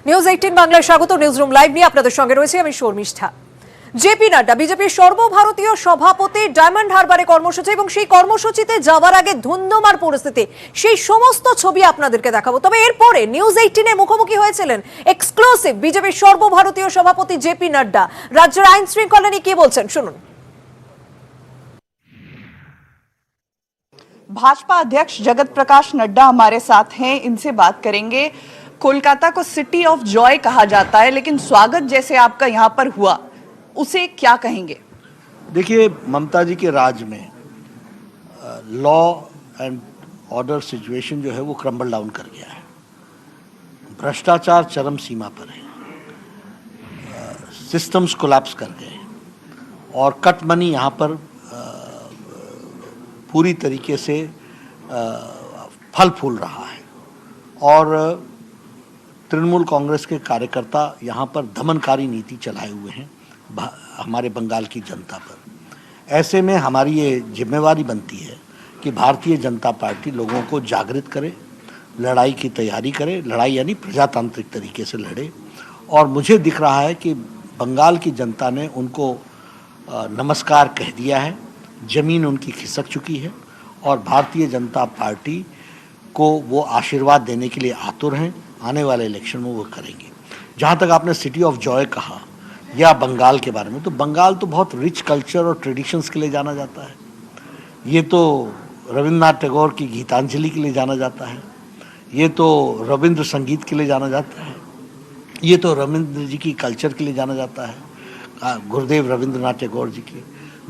News 18 বাংলায় স্বাগত। Newsroom live নিয়ে আপনাদের সঙ্গে রয়েছে আমি শর্মিষ্ঠা। জেপি নাড্ডা বিজেপির সর্বভারতীয় সভাপতি ডায়মন্ড হারবারে কর্মসূচি এবং সেই কর্মসূচিতে যাওয়ার আগে ধুন্ধুমার পরিস্থিতি, সেই সমস্ত ছবি আপনাদেরকে দেখাবো। তবে এরপরে নিউজ 18 এর মুখোমুখি হয়েছিলেন এক্সক্লুসিভ বিজেপির সর্বভারতীয় সভাপতি জেপি নাড্ডা। রাজ্যের আইন শৃঙ্খলা নিয়ে কি বলছেন শুনুন। भाजपा अध्यक्ष जगत प्रकाश नड्डा हमारे साथ हैं, इनसे बात करेंगे। कोलकाता को सिटी ऑफ जॉय कहा जाता है, लेकिन स्वागत जैसे आपका यहाँ पर हुआ उसे क्या कहेंगे? देखिए, ममता जी के राज में लॉ एंड ऑर्डर सिचुएशन जो है वो क्रम्बल डाउन कर गया है। भ्रष्टाचार चरम सीमा पर है, सिस्टम्स कोलैप्स कर गए और कट मनी यहाँ पर पूरी तरीके से फल फूल रहा है और तृणमूल कांग्रेस के कार्यकर्ता यहाँ पर दमनकारी नीति चलाए हुए हैं हमारे बंगाल की जनता पर। ऐसे में हमारी ये जिम्मेवारी बनती है कि भारतीय जनता पार्टी लोगों को जागृत करे, लड़ाई की तैयारी करे, लड़ाई यानी प्रजातांत्रिक तरीके से लड़े। और मुझे दिख रहा है कि बंगाल की जनता ने उनको नमस्कार कह दिया है, जमीन उनकी खिसक चुकी है और भारतीय जनता पार्टी को वो आशीर्वाद देने के लिए आतुर हैं। आने वाले इलेक्शन में वो करेंगे। जहाँ तक आपने सिटी ऑफ जॉय कहा या बंगाल के बारे में, तो बंगाल तो बहुत रिच कल्चर और ट्रेडिशंस के लिए जाना जाता है। ये तो रविंद्रनाथ टैगोर की गीतांजलि के लिए जाना जाता है, ये तो रविंद्र संगीत के लिए जाना जाता है, ये तो रविंद्र जी की कल्चर के लिए जाना जाता है, गुरुदेव रविंद्रनाथ टैगोर जी की,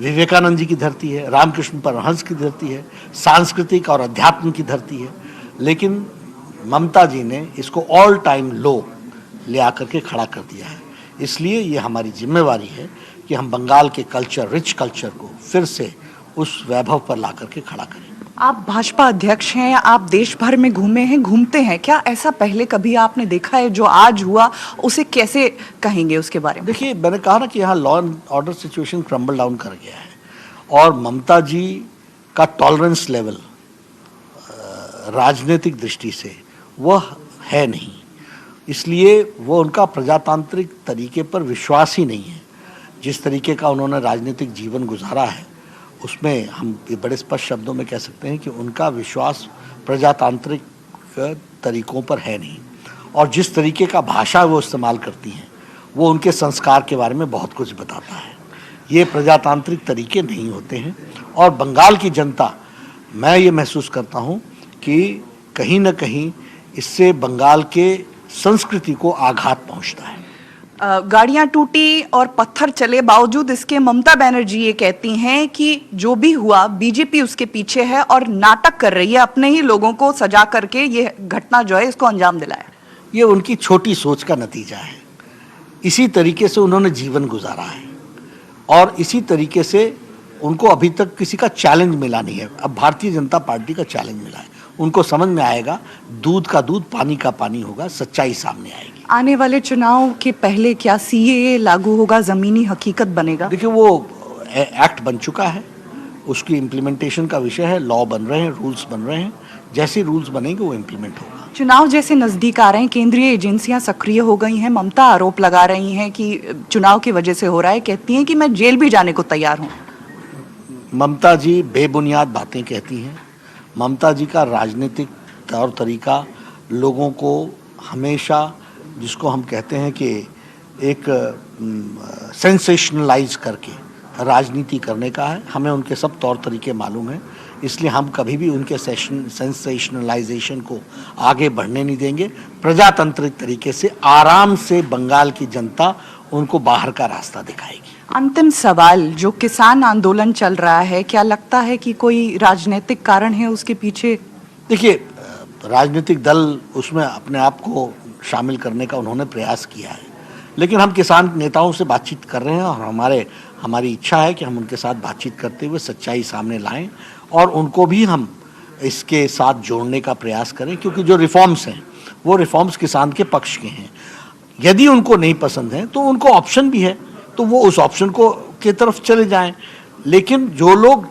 विवेकानंद जी की धरती है, रामकृष्ण परमहंस की धरती है, सांस्कृतिक और अध्यात्म की धरती है। लेकिन ममता जी ने इसको ऑल टाइम लो ले आकर के खड़ा कर दिया है। इसलिए ये हमारी जिम्मेवारी है कि हम बंगाल के कल्चर, रिच कल्चर को फिर से उस वैभव पर ला करके खड़ा करें। आप भाजपा अध्यक्ष हैं, आप देश भर में घूमे हैं, घूमते हैं, क्या ऐसा पहले कभी आपने देखा है? जो आज हुआ उसे कैसे कहेंगे उसके बारे में? देखिए, मैंने कहा ना कि यहाँ law and order situation crumble down कर गया है और ममता जी का टॉलरेंस लेवल राजनीतिक दृष्टि से वह है नहीं, इसलिए वो उनका प्रजातांत्रिक तरीके पर विश्वास ही नहीं है। जिस तरीके का उन्होंने राजनीतिक जीवन गुजारा है उसमें हम ये बड़े स्पष्ट शब्दों में कह सकते हैं कि उनका विश्वास प्रजातांत्रिक तरीकों पर है नहीं। और जिस तरीके का भाषा वो इस्तेमाल करती हैं वो उनके संस्कार के बारे में बहुत कुछ बताता है। ये प्रजातांत्रिक तरीके नहीं होते हैं और बंगाल की जनता, मैं ये महसूस करता हूँ कि कहीं न कहीं इससे बंगाल के संस्कृति को आघात पहुँचता है। गाड़ियां टूटी और पत्थर चले, बावजूद इसके ममता बनर्जी ये कहती हैं कि जो भी हुआ बीजेपी उसके पीछे है और नाटक कर रही है, अपने ही लोगों को सजा करके ये घटना जो है इसको अंजाम दिलाया। ये उनकी छोटी सोच का नतीजा है। इसी तरीके से उन्होंने जीवन गुजारा है और इसी तरीके से उनको अभी तक किसी का चैलेंज मिला नहीं है। अब भारतीय जनता पार्टी का चैलेंज मिला है, उनको समझ में आएगा दूध का दूध पानी का पानी होगा, सच्चाई सामने आएगी। आने वाले चुनाव के पहले क्या सीएए लागू होगा, जमीनी हकीकत बनेगा? देखिए, वो एक्ट बन चुका है, उसकी इम्प्लीमेंटेशन का विषय है। लॉ बन रहे हैं, रूल्स बन रहे हैं, जैसे रूल्स बनेंगे वो इम्प्लीमेंट होगा। चुनाव जैसे नजदीक आ रहे हैं, केंद्रीय एजेंसियां सक्रिय हो गई हैं, ममता आरोप लगा रही हैं कि चुनाव की वजह से हो रहा है, कहती हैं कि मैं जेल भी जाने को तैयार हूँ। ममता जी बेबुनियाद बातें कहती हैं। ममता जी का राजनीतिक तौर तरीका लोगों को हमेशा, जिसको हम कहते हैं कि एक सेंसेशनलाइज करके राजनीति करने का है। हमें उनके सब तौर तरीके मालूम हैं, इसलिए हम कभी भी उनके सेंसेशनलाइजेशन को आगे बढ़ने नहीं देंगे। प्रजातांत्रिक तरीके से आराम से बंगाल की जनता उनको बाहर का रास्ता दिखाएगी। अंतिम सवाल, जो किसान आंदोलन चल रहा है, क्या लगता है कि कोई राजनीतिक कारण है उसके पीछे? देखिए, राजनीतिक दल उसमें अपने आप को शामिल करने का उन्होंने प्रयास किया है, लेकिन हम किसान नेताओं से बातचीत कर रहे हैं और हमारी इच्छा है कि हम उनके साथ बातचीत करते हुए सच्चाई सामने लाएं और उनको भी हम इसके साथ जोड़ने का प्रयास करें, क्योंकि जो रिफॉर्म्स हैं वो रिफॉर्म्स किसान के पक्ष के हैं। यदि उनको नहीं पसंद है तो उनको ऑप्शन भी है, तो वो उस ऑप्शन को की तरफ चले जाएं। लेकिन जो लोग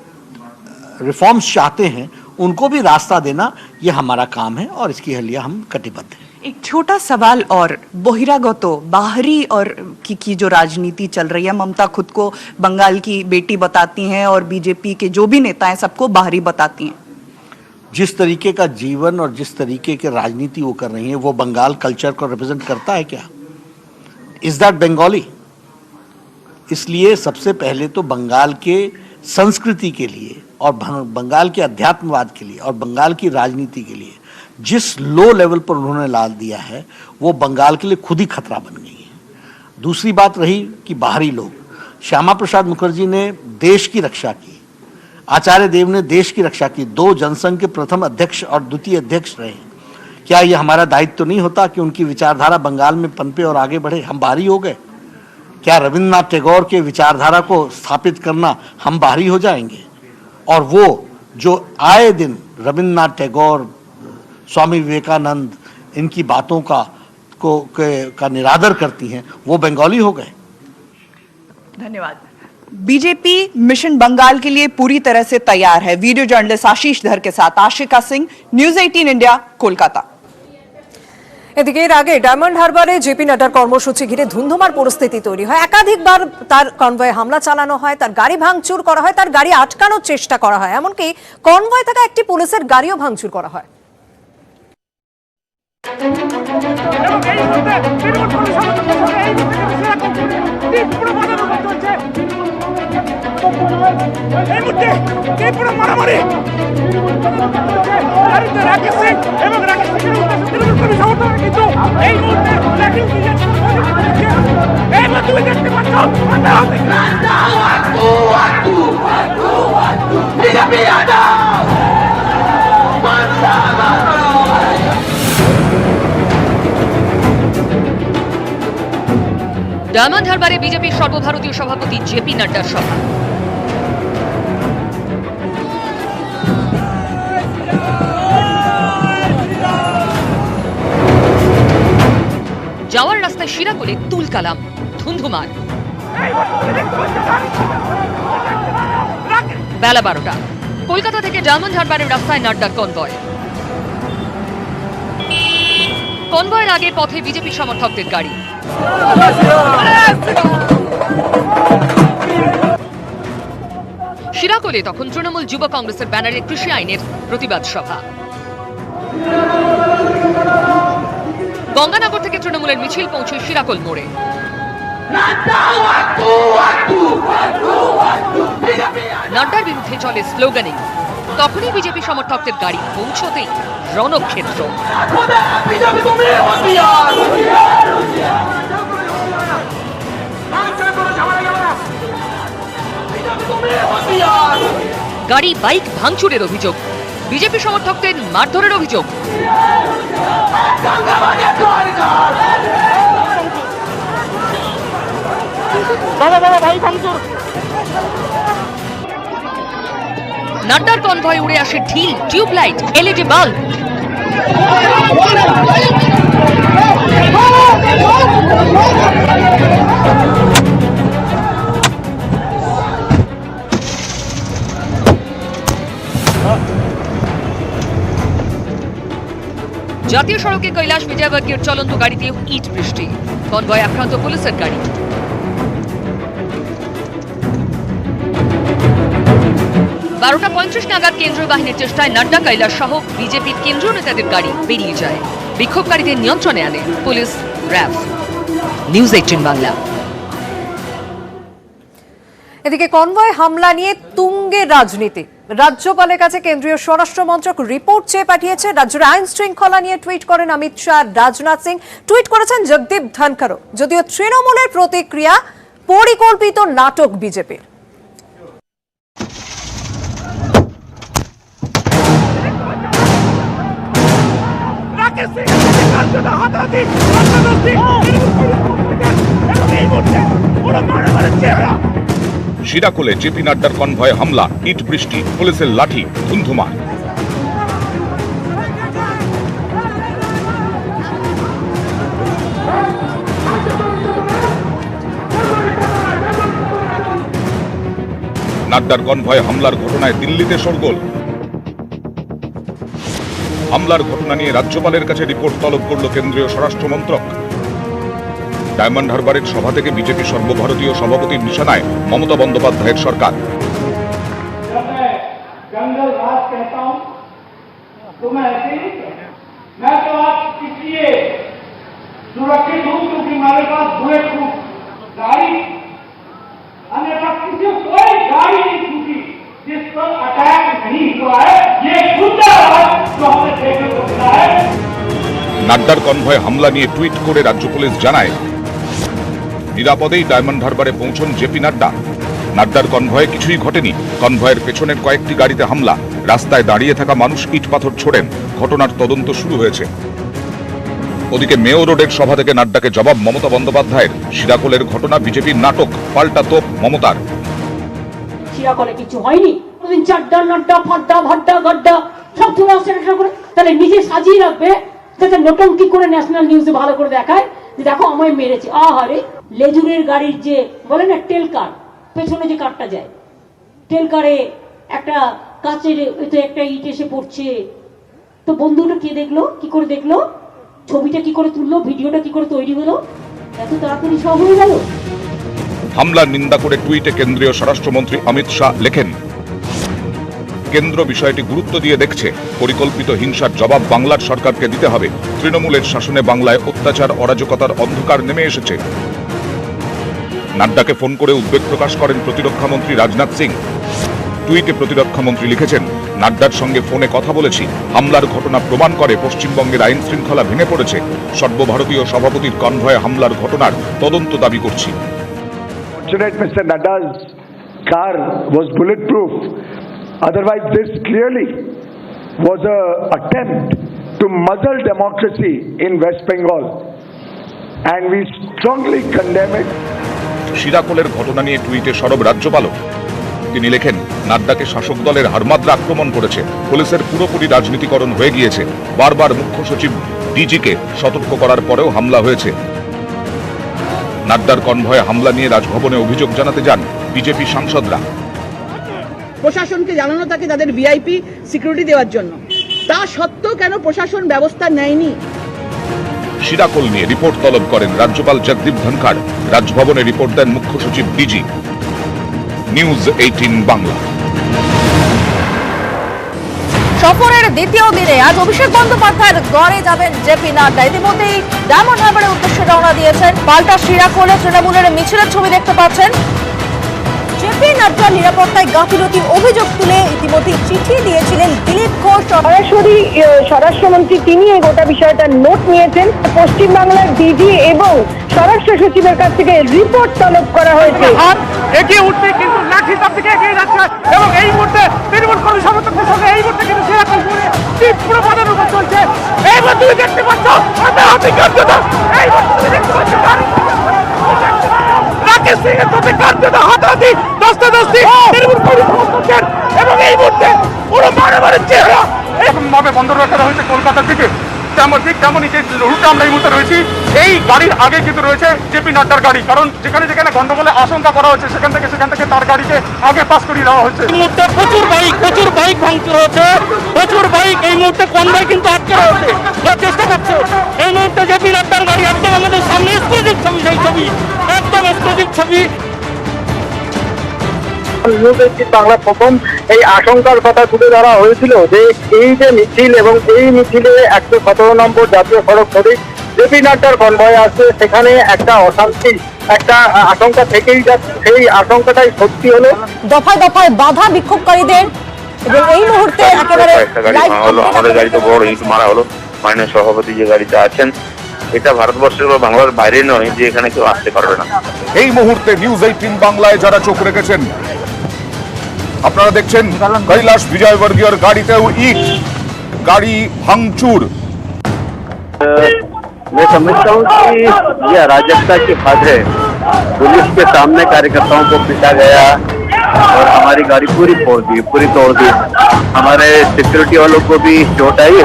रिफॉर्म्स चाहते हैं उनको भी रास्ता देना ये हमारा काम है और इसके लिए हम कटिबद्ध हैं। एक छोटा सवाल और बहिरागत बाहरी और की जो राजनीति चल रही है, ममता खुद को बंगाल की बेटी बताती हैं और बीजेपी के जो भी नेता हैं सबको बाहरी बताती हैं। जिस तरीके का जीवन और जिस तरीके के राजनीति वो कर रही है, वो बंगाल कल्चर को रिप्रेजेंट करता है क्या? Is that Bengali? इसलिए सबसे पहले तो बंगाल के संस्कृति के लिए और बंगाल के अध्यात्मवाद के लिए और बंगाल की राजनीति के लिए जिस लो लेवल पर उन्होंने ला दिया है, वो बंगाल के लिए खुद ही खतरा बन गई है। दूसरी बात रही कि बाहरी लोग, श्यामा प्रसाद मुखर्जी ने देश की रक्षा की, आचार्य देव ने देश की रक्षा की, 2 जनसंघ के प्रथम अध्यक्ष और द्वितीय अध्यक्ष रहे। क्या ये हमारा दायित्व तो नहीं होता कि उनकी विचारधारा बंगाल में पनपे और आगे बढ़े? हम बाहरी हो गए क्या? रविन्द्रनाथ टैगोर के विचारधारा को स्थापित करना हम बाहरी हो जाएंगे? और वो जो आए दिन रविन्द्रनाथ टैगोर, स्वामी विवेकानंद, इनकी बातों का निरादर करती हैं, वो बंगाली हो गए। धन्यवाद। बीजेपी मिशन बंगाल के लिए पूरी तरह से तैयार है। वीडियो जर्नलिस्ट आशीष धर के साथ आशिका सिंह, न्यूज 18 इंडिया, कोलकाता। এদিকে এর আগে ডায়মন্ড হারবারে জেপি নাড্ডার কর্মসূচি ঘিরে ধুন্ধুমার পরিস্থিতি তৈরি হয়। একাধিকবার তার কনভয়ে হামলা চালানো হয়, তার গাড়ি ভাঙচুর করা হয়, তার গাড়ি আটকানোর চেষ্টা করা হয়, এমনকি কনভয়ে থাকা একটি পুলিশের গাড়িও ভাঙচুর করা হয়। ডায়মন্ড হারবারে বিজেপির সর্বভারতীয় সভাপতি জেপি নাড্ডার সভা। যাওয়ার রাস্তায় শিরাকোলে তুলকালাম, ধুন্ধুমার। বেলা 12টা, কলকাতা থেকে ডায়মন্ড হারবারের রাস্তায় নাড্ডার কনভয়। কনভয়ের আগে পথে বিজেপি সমর্থকদের গাড়ি। শিরাকোলে তখন তৃণমূল যুব কংগ্রেসের ব্যানারে কৃষি আইনের প্রতিবাদ সভা। গঙ্গানগর থেকে তৃণমূলের মিছিল পৌঁছে শিরাকোল মোড়ে। নাড্ডার বিরুদ্ধে চলে স্লোগানিং। তখনই বিজেপি সমর্থকদের গাড়ি পৌঁছতেই রণক্ষেত্র। গাড়ি বাইক ভাঙচুরের অভিযোগ, বিজেপি সমর্থকদের মারধরের অভিযোগ। নাড্ডার কনভয় উড়ে আসে ঢিল, টিউবলাইট, এলইডি বাল্ব। জাতীয় সড়কে কৈলাস বিজয়বর্গের চলন্ত গাড়িতেও ইট বৃষ্টি। কনভয় আক্রান্ত পুলিশের গাড়ি। 12:35 নাগাদ কেন্দ্রীয় বাহিনীর চেষ্টায় নাড্ডা, কৈলাস সহ বিজেপির কেন্দ্রীয় নেতাদের গাড়ি বেরিয়ে যায়। বিক্ষোভকারীদের নিয়ন্ত্রণে আনে পুলিশ, র্যাব। নিউজ 18 বাংলা। এদিকে কনভয় হামলা নিয়ে তুঙ্গে রাজনীতি। রাজ্যপালের কাছে কেন্দ্রীয় স্বরাষ্ট্র মন্ত্রক রিপোর্ট চেয়ে পাঠিয়েছে। রাজ্যের আইন শৃঙ্খলা নিয়ে টুইট করেন অমিত শাহ, রাজনাথ সিং, টুইট করেছেন জগদীপ ধনখড়ও। যদিও তৃণমূলের প্রতিক্রিয়া, পরিকল্পিত নাটক বিজেপির। শিরাকোলে জেপি নাড্ডার কনভয়ে হামলা, ইট বৃষ্টি, পুলিশের লাঠি, ধুন্ধুমার। নাড্ডার কনভয়ে হামলার ঘটনায় দিল্লিতে শোরগোল। হামলার ঘটনা নিয়ে রাজ্যপালের কাছে রিপোর্ট তলব করল কেন্দ্রীয় স্বরাষ্ট্র মন্ত্রক। ডায়মন্ড হারবারের সভা থেকে বিজেপি সর্বভারতীয় সভাপতির নিশানায় মমতা বন্দ্যোপাধ্যায়ের সরকার। जंगल राज कहता हूं तो मैं ऐसे ही मैं तो आज इसलिए सुरक्षित हूं क्योंकि हमारे पास बुलेट प्रूफ गाड़ी अन्यथा किसी कोई गाड़ी नहीं छूटी जिस पर अटैक नहीं हुआ है। ये गुंडा राज जो हमें देखने को मिला है। নাড্ডার কনভয় হামলা নিয়ে টুইট করে রাজ্য পুলিশ জানায়, নিরাপদেই ডায়মন্ড হারবারে পৌঁছন জেপি নাড্ডা। নাড্ডার কনভয়ে কিছুই ঘটেনি। কনভয়ের পেছনের কয়েকটি গাড়িতে হামলা, রাস্তায় দাঁড়িয়ে থাকা মানুষ ইট পাথর ছোড়েন। ঘটনার তদন্ত শুরু হয়েছে। ওদিকে মেয়র রোডের সভা থেকে নাড্ডাকে জবাব মমতা বন্দ্যোপাধ্যায়ের। শিরাকোলের ঘটনা বিজেপির নাটক, পাল্টা তোপ মমতার। শিরাকলে কিছু হয়নি, প্রতিদিন চাড্ডা নাড্ডা ফাড্ডা ভাড্ডা গাড্ডা সব চলে আসছে একটা করে, তাহলে নিজে সাজিয়ে রাখবে যাতে নটঙ্কি করে ন্যাশনাল নিউজে ভালো করে দেখায় যে দেখো আমায় মেরেছে। আহারে, লেজুরের গাড়ির যে বলে না টেল কার, পেছনে যে কারটা যায়, টেল কারে একটা কাচের একটা ইট এসে পড়ছে, তো বন্ধুটা কে দেখলো, কি করে দেখলো, ছবিটা কি করে তুললো, ভিডিওটা কি করে তৈরি হলো, এত তাড়াতাড়ি সব হয়ে গেল। হামলার নিন্দা করে টুইটে কেন্দ্রীয় স্বরাষ্ট্রমন্ত্রী অমিত শাহ লেখেন, কেন্দ্র বিষয়টি গুরুত্ব দিয়ে দেখছে। পরিকল্পিত হিংসার জবাব বাংলার সরকারকে দিতে হবে। তৃণমূলের শাসনে বাংলায় অত্যাচার অরাজকতার অন্ধকার নেমে এসেছে। নাড্ডাকে ফোন করে উদ্বেগ প্রকাশ করেন প্রতিরক্ষা মন্ত্রী রাজনাথ সিং। টুইটে প্রতিরক্ষা মন্ত্রী লিখেছেন, নাড্ডার সঙ্গে ফোনে কথা বলেছি। হামলার ঘটনা প্রমাণ করে পশ্চিমবঙ্গের আইন শৃঙ্খলা ভেঙে পড়েছে। সর্বভারতীয় সভাপতির কনভয়ে হামলার ঘটনার তদন্ত দাবি করছি। Fortunate Mr. Nadda's car was bulletproof. Otherwise, this clearly was an attempt to muzzle democracy in West Bengal. And we strongly condemn it. শিরাকোলের ঘটনা নিয়ে টুইটে সরব রাজ্যপালও। তিনি লেখেন, নাড্ডাকে শাসক দলের হারমাদরা আক্রমণ করেছে। পুলিশের পুরোপুরি রাজনীতিকরণ হয়ে গিয়েছে। বারবার মুখ্য সচিব ডিজিকে সতর্ক করার পরেও হামলা হয়েছে। নাড্ডার কনভয়ে হামলা নিয়ে রাজভবনে অভিযোগ জানাতে যান বিজেপি সাংসদরা। প্রশাসনকে জানানো থাকে তাদের ভিআইপি সিকিউরিটি দেওয়ার জন্য, তা সত্ত্বেও কেন প্রশাসন ব্যবস্থা নেয়নি? শিরাকোল নিয়ে রিপোর্ট তলব করেন রাজ্যপাল জগদীপ ধনখড়। রাজভবনে রিপোর্ট দেন মুখ্য সচিব ডিজি। নিউজ 18 বাংলা। সফরের দ্বিতীয় দিনে আজ অভিষেক বন্দ্যোপাধ্যায়ের গড়ে যাবেন জেপি নাড্ডা। ইতিমধ্যেই ডায়মন্ড হারবারের উদ্দেশ্যে রওনা দিয়েছেন। পাল্টা শিরাকোলে তৃণমূলের মিছিলের ছবি দেখতে পাচ্ছেন। জেপি নাড্ডার নিরাপত্তায় গাফিলতির অভিযোগ তুলে ইতিমধ্যে চিঠি দিয়েছিলেন দিলীপ ঘোষ। সরাসরি স্বরাষ্ট্রমন্ত্রী তিনি এই গোটা বিষয়টা নোট নিয়েছেন। পশ্চিমবাংলার ডিজি এবং স্বরাষ্ট্র সচিবের কাছ থেকে রিপোর্ট তলব করা হয়েছে। এগিয়ে উঠছে কিন্তু লাঠি চাপ থেকে এগিয়ে যাচ্ছে এবং এই মুহূর্তে তৃণমূল কংগ্রেস সমর্থকদের সঙ্গে এই মুহূর্তে কিন্তু শিরাকোল তীব্র বাধার উপর চলছে। এইবার তুমি দেখতে পাচ্ছ হাতে কার্যতা, এইবার তুমি দেখতে পাচ্ছ রাকেশ সিং এর সাথে কার্যতা হাতাহাতি দস্তাদস্তি তৃণমূল কংগ্রেস সমর্থকদের এবং এই মুহূর্তে পুরো মারামারির চেহারা এরকম ভাবে বন্ধ রাখা হয়েছে কলকাতা থেকে। তেমনই যে রুটে আমরা এই মুহূর্তে রয়েছি, এই গাড়ির আগে কিন্তু রয়েছে জেপি নাড্ডার গাড়ি, কারণ যেখানে যেখানে গন্ডগোলের আশঙ্কা করা হচ্ছে সেখান থেকে তার গাড়িকে আগে পাস করিয়ে দেওয়া হচ্ছে। এই মুহূর্তে প্রচুর বাইক ভাঙচুর হচ্ছে, প্রচুর বাইক এই মুহূর্তে কনভয় কিন্তু আটকে রয়েছে, চেষ্টা করছে। এই মুহূর্তে জেপি নাড্ডার গাড়ি একদম আমাদের সামনে এক্সক্লুসিভ ছবি, সেই ছবি একদম এক্সক্লুসিভ ছবি। বাংলা প্রথম এই আশঙ্কার কথা তুলে ধরা হয়েছিল যে এই যে মিছিল এবং এই মিছিলে 117 নম্বর জাতীয় সড়ক ধরে জেপি নাড্ডার কনভয় আসছে, সেখানে একটা অশান্তি একটা আশঙ্কা থেকেই যাচ্ছে। সেই আশঙ্কাটাই সত্যি হলো। দফায় দফায় বাধা বিক্ষোভকারীদের এবং এই মুহূর্তে একেবারে আমাদের গাড়ি তো বড় ইট মারা হলো। মাননীয় সভাপতি যে গাড়িতে আছেন, এটা ভারতবর্ষের বা বাংলার বাইরে নয় যে এখানে কেউ আসতে পারবে না। এই মুহূর্তে নিউজ 18 বাংলায় যারা চোখ রেখেছেন, আপনারা দেখছেন কৈলাস বিজয়বর্গীয়র গাড়িতেও ইট, গাড়ি ভাঙচুর। मैं समझता हूँ कि यह अराजकता की हद है। पुलिस के सामने कार्यकर्ताओं को पीटा गया और हमारी गाड़ी पूरी तोड़ दी। हमारे सिक्योरिटी वालों को भी चोट आई।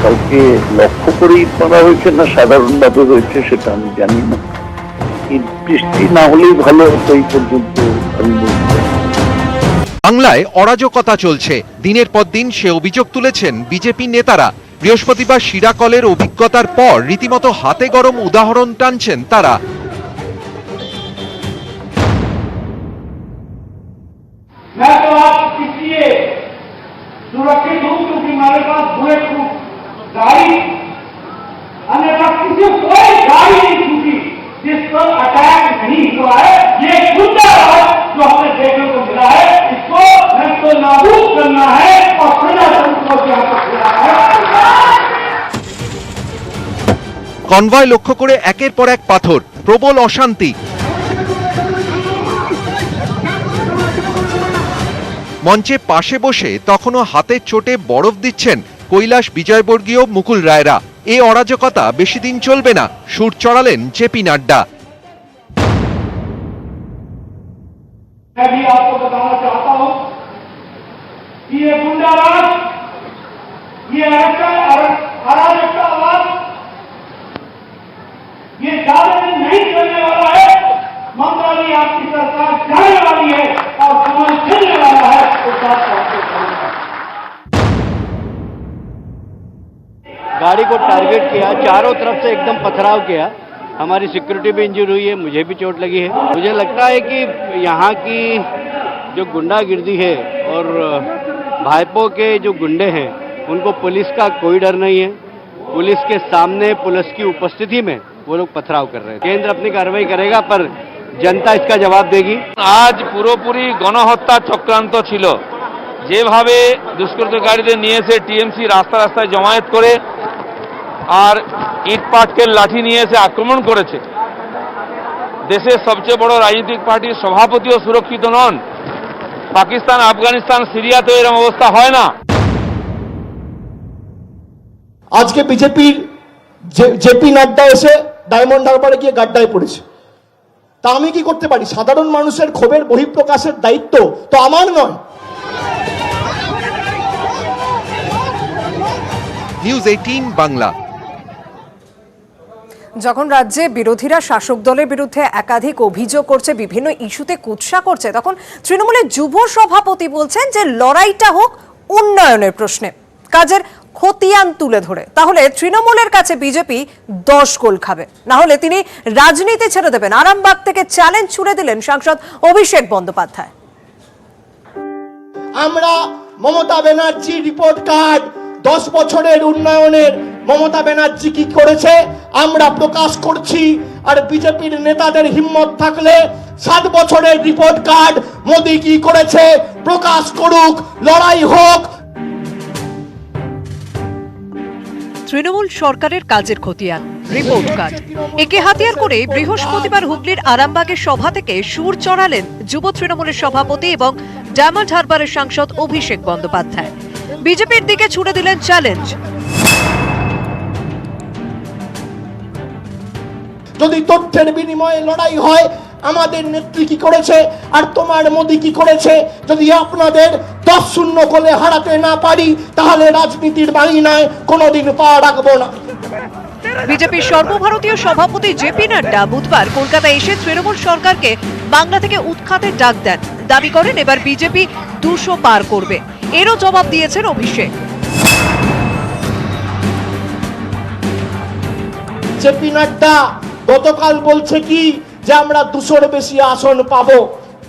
কালকে লক্ষ্য করেই করা হয়েছে না সাধারণভাবে হয়েছে সেটা আমি জানি না। বৃষ্টি না হলেই ভালো হতো এই পর্যন্ত আমি বলছি। বাংলায় অরাজকতা চলছে, দিনের পর দিন সে অভিযোগ তুলেছেন বিজেপি নেতারা। বৃহস্পতিবার শিরাকলের অভিজ্ঞতার পর রীতিমতো হাতে গরম উদাহরণ টানছেন তারা। मैं तो आज इसलिए सुरक्षित हूं क्योंकि हमारे पास बुलेट प्रूफ गाड़ी, अन्यथा किसी कोई गाड़ी नहीं छूटी जिस पर अटैक नहीं हुआ है। ये गुंडा राज जो हमें देखने को मिला है, इसको तो नाबूद करना है और प्रजातंत्र को यहाँ पर खिलाना है। কনভয় লক্ষ্য করে একের পর এক পাথর, প্রবল অশান্তি। মঞ্চে পাশে বসে তখনও হাতের চোটে বরফ দিচ্ছেন কৈলাস বিজয়বর্গীয় মুকুল রায়রা। এ অরাজকতা বেশি দিন চলবে না, সুর চড়ালেন জেপি নাড্ডা। मैं भी आपको बताना चाहता हूं कि ये गुंडा राज, ये अराजकतावाद ये ज्यादा दिन नहीं चलने वाला है। ममता जी आपकी सरकार जाने वाली है और समाज चलने वाला है। तो बात आपको गाड़ी को टारगेट किया, चारों तरफ से एकदम पथराव किया। हमारी सिक्योरिटी भी इंजर हुई है, मुझे भी चोट लगी है। मुझे लगता है कि यहाँ की जो गुंडागिर्दी है और भाजपा के जो गुंडे हैं उनको पुलिस का कोई डर नहीं है। पुलिस के सामने, पुलिस की उपस्थिति में वो लोग पथराव कर रहे हैं। केंद्र अपनी कार्रवाई करेगा पर जनता इसका जवाब देगी। আজ পুরোপুরি গণহত্যা চক্রান্ত ছিল। যেভাবে দুষ্কৃতকারীদের নিয়ে এসে টিএমসি রাস্তা রাস্তায় জমায়েত করে আর ইট পাটকেল লাঠি নিয়ে এসে আক্রমণ করেছে, দেশের সবচেয়ে বড় রাজনৈতিক পার্টির সভাপতিও সুরক্ষিত নন। পাকিস্তান, আফগানিস্তান, সিরিয়াতে এরকম অবস্থা হয় না। আজকে বিজেপির জেপি নাড্ডা এসে ডায়মন্ড হারবারে গিয়ে গাড্ডায় পড়েছে। তা আমি কি করতে পারি? সাধারণ মানুষের ক্ষোভের বহিঃপ্রকাশের দায়িত্ব তো আমার নয়। নিউজ 18 বাংলা। যখন রাজ্যে বিরোধীরা শাসক দলের বিরুদ্ধে একাধিক অভিযোগ করছে, বিভিন্ন ইস্যুতে কুৎসা করছে, তখন তৃণমূলের যুব সভাপতি বলছেন যে লড়াইটা হোক উন্নয়নের প্রশ্নে, কাজের খতিয়ান তুলে ধরে। তাহলে তৃণমূলের কাছে বিজেপি 10 গোল খাবে, না হলে তিনি রাজনীতি ছেড়ে দেবেন। আরামবাগ থেকে চ্যালেঞ্জ ছুড়ে দিলেন সাংসদ অভিষেক বন্দ্যোপাধ্যায়। আমরা মমতা ব্যানার্জি রিপোর্ট কার্ড 10 বছরের উন্নয়নের মমতা ব্যানার্জি কি করেছে আমরা প্রকাশ করছি। আর বিজেপির নেতাদের হিম্মত থাকলে 7 বছরের রিপোর্ট কার্ড মোদি কি করেছে প্রকাশ করুক, লড়াই হোক। তৃণমূল সরকারের কাজের খতিয়ান, রিপোর্ট কার্ড, একে হাতিয়ার করে বৃহস্পতিবার হুগলির আরামবাগের সভা থেকে সুর চড়ালেন যুব তৃণমূলের সভাপতি এবং ডায়মন্ড হারবারের সাংসদ অভিষেক বন্দ্যোপাধ্যায়। বিজেপির দিকে ছুড়ে দিলেন চ্যালেঞ্জ। যদি তথ্যের বিনিময়ে লড়াই হয়, আমাদের নেত্রী কি করেছে আর তোমার মোদি কি করেছে যদি আপনাদের 10-0 গোলে হারাতে না পারি, তাহলে রাজনীতির বাহিনায় কোনোদিন পা রাখবো না। বিজেপির সর্বভারতীয় সভাপতি জেপি নাড্ডা বুধবার কলকাতায় এসে তৃণমূল সরকারকে বাংলা থেকে উৎখাতের ডাক দেন। দাবি করেন এবার বিজেপি 200 পার করবে। এরও জবাব দিয়েছেন অভিষেক। জেপি নাড্ডা গতকাল বলছে কি যে আমরা 200-র বেশি আসন পাবো।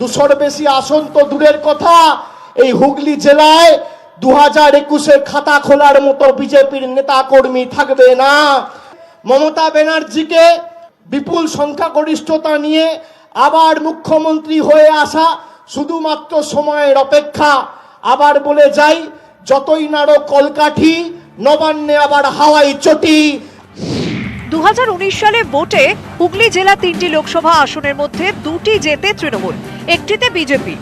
200-র বেশি আসন তো দূরের কথা, এই হুগলি জেলায় 2021-এ খাতা খোলার মতো বিজেপির নেতা কর্মী থাকবে না। মমতা ব্যানার্জিকে বিপুল সংখ্যাগরিষ্ঠতা নিয়ে আবার মুখ্যমন্ত্রী হয়ে আসা শুধুমাত্র সময়ের অপেক্ষা। আবার বলে যাই, যতই নাড়ো কলকাঠি, নবান্নে আবার হাওয়াই চটি। 2019 সালে ভোটে হুগলি জেলা 3টি লোকসভা আসনের মধ্যে 2টি জেতে তৃণমূল, একটিতে বিজেপি।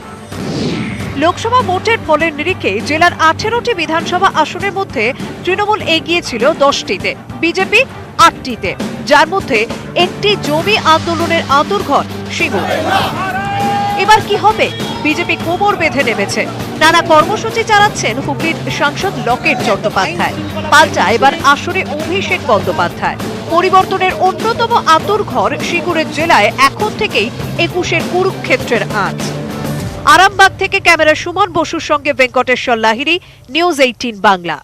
লোকসভা ভোটের ফলের নিরিখে জেলার 18টি বিধানসভা আসনের মধ্যে তৃণমূল এগিয়ে ছিল 10টিতে, বিজেপি 8টিতে, যার মধ্যে একটি জমি আন্দোলনের আঁতুড়ঘর সিঙ্গুর। এবার কি হবে? বিজেপি কোমর বেঁধে নেমেছে, নানা কর্মসূচি চালাচ্ছেন হুগলির সাংসদ লকেট চট্টোপাধ্যায়। পাল্টা এবার আসরে অভিষেক বন্দ্যোপাধ্যায়। পরিবর্তনের অন্যতম আঁতুড়ঘর সিঙ্গুরের জেলায় এখন থেকেই 21-এর কুরুক্ষেত্রের আঁচ। আরামবাগ থেকে ক্যামেরা সুমন বসুর সঙ্গে ভেঙ্কটেশ্বর লাহিড়ী, নিউজ 18 বাংলা।